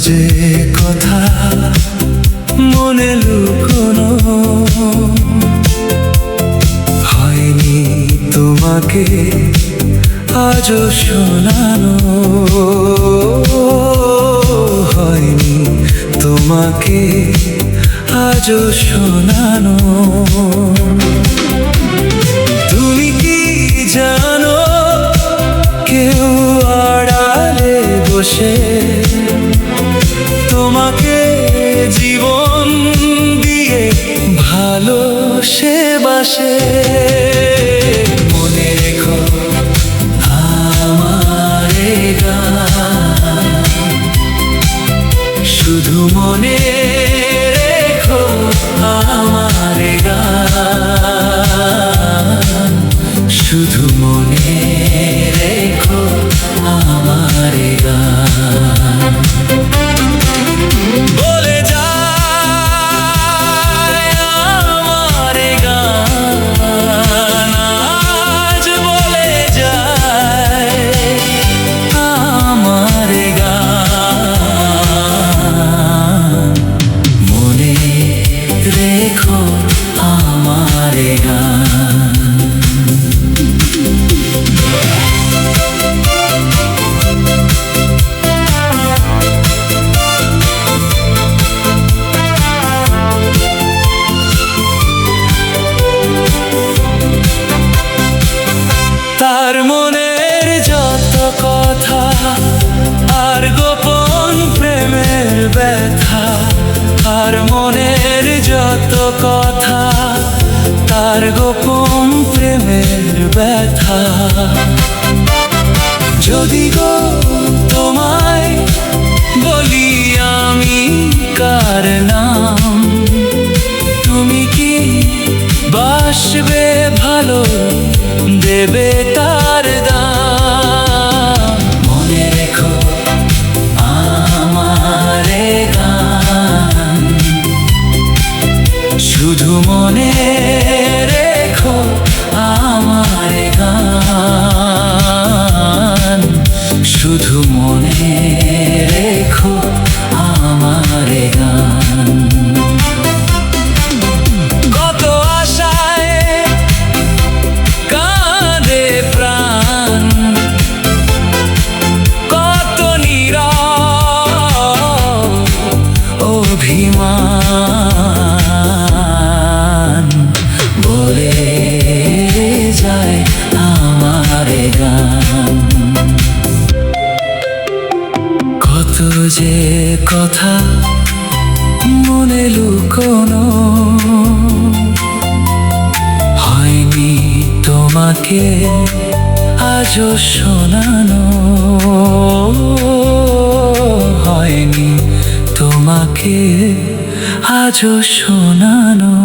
যে কথা মনে লুকোনো হয়নি তোমাকে আজও শোনানো, হয়নি তোমাকে আজও শোনানো। তুমি কি জানো কেউ আড়ালে বসে তোমাকে জীবন দিয়ে ভালোবাসে। মনে রেখো আমার গান, শুধু মনে রেখো আমার গান, শুধু মনে রেখো আমার গান। বলে যায় আমার গান, আজ বলে যায় আমার গান, মনে রেখো আমার গান। তার মনের যত কথা আর গোপন প্রেমের ব্যথা, আর মনের যত কথা তার গোপন প্রেমের ব্যথা। যদি গো তোমায় বলি আমি কার নাম, তুমি কি বাসবে ভালো দেবে তার দাম। মনে রেখো আমার গান, শুধু মনে রেখো আমার গান, শুধু মনে রেখো আমার গান। কত আশায় কাঁদে প্রাণ, কত নীরব অভিমান, বলে যায় আমার গান। কত যে কথা মনে লুকোনো হয়নি তোমাকে আজও শোনানো, হয়নি তোমাকে আজও শোনানো।